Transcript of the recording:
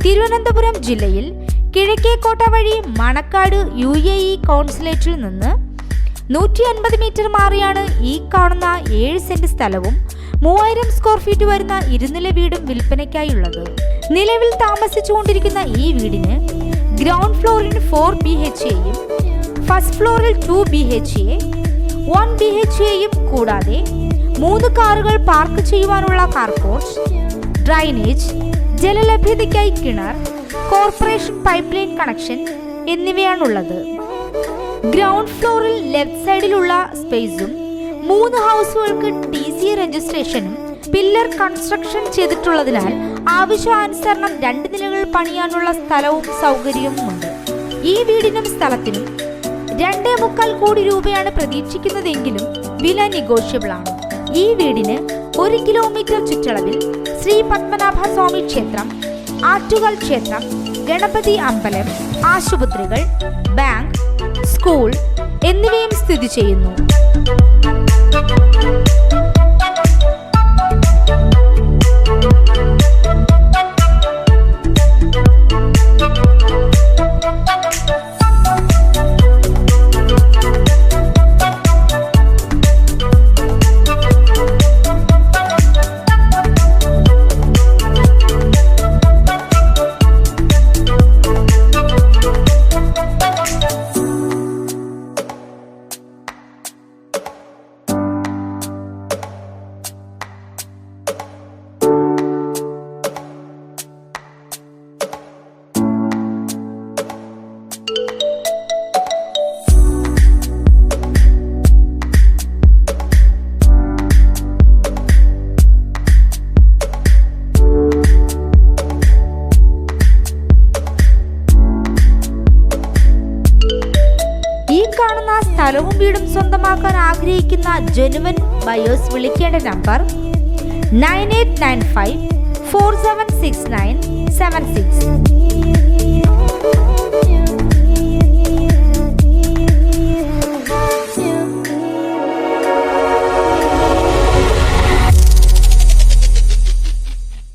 തിരുവനന്തപുരം ജില്ലയിൽ കിഴക്കേക്കോട്ട വഴി മണക്കാട് UAE കോൺസുലേറ്റിൽ നിന്ന് 150 മീറ്റർ മാറിയാണ് ഈ കാണുന്ന 7 സെന്റ് സ്ഥലവും 3000 സ്ക്വയർ ഫീറ്റ് വരുന്ന ഇരുനില വീടും വിൽപ്പനയ്ക്കായുള്ളത്. നിലവിൽ താമസിച്ചുകൊണ്ടിരിക്കുന്ന ഈ വീടിന് ഗ്രൗണ്ട് ഫ്ലോറിൽ 4 BHAയും ഫസ്റ്റ് ഫ്ലോറിൽ 2 BHA 1 BHAയും കൂടാതെ 3 കാറുകൾ പാർക്ക് ചെയ്യുവാനുള്ള കാർപോർട്ട്, ഡ്രൈനേജ്, ജലലഭ്യതയ്ക്കായി കിണർ, കോർപ്പറേഷൻ പൈപ്പ് ലൈൻ കണക്ഷൻ എന്നിവയാണുള്ളത്. ഗ്രൗണ്ട് ഫ്ലോറിൽ ലെഫ്റ്റ് സൈഡിലുള്ള സ്പേസും 3 ഹൗസുകൾക്ക് TC രജിസ്ട്രേഷനും പില്ലർ കൺസ്ട്രക്ഷൻ ചെയ്തിട്ടുള്ളതിനാൽ ആവശ്യാനുസരണം 2 നിലകൾ പണിയാനുള്ള സ്ഥലവും സൗകര്യവുമുണ്ട്. ഈ വീടിനും സ്ഥലത്തിനും 2.25 കോടി രൂപയാണ് പ്രതീക്ഷിക്കുന്നതെങ്കിലും വില നെഗോഷ്യബിൾ ആണ്. ഈ വീടിന് 1 കിലോമീറ്റർ ചുറ്റളവിൽ ശ്രീ പത്മനാഭ സ്വാമി ക്ഷേത്രം, ആറ്റുകാൽ ക്ഷേത്രം, ഗണപതി അമ്പലം, ആശുപത്രികൾ, ബാങ്ക്, സ്കൂൾ എന്നിവയും സ്ഥിതി ചെയ്യുന്നു. സ്ഥലവും വീടും സ്വന്തമാക്കാൻ ആഗ്രഹിക്കുന്ന ജെനുവൻ ബയേഴ്സ് വിളിക്കേണ്ട നമ്പർ 9895 476976.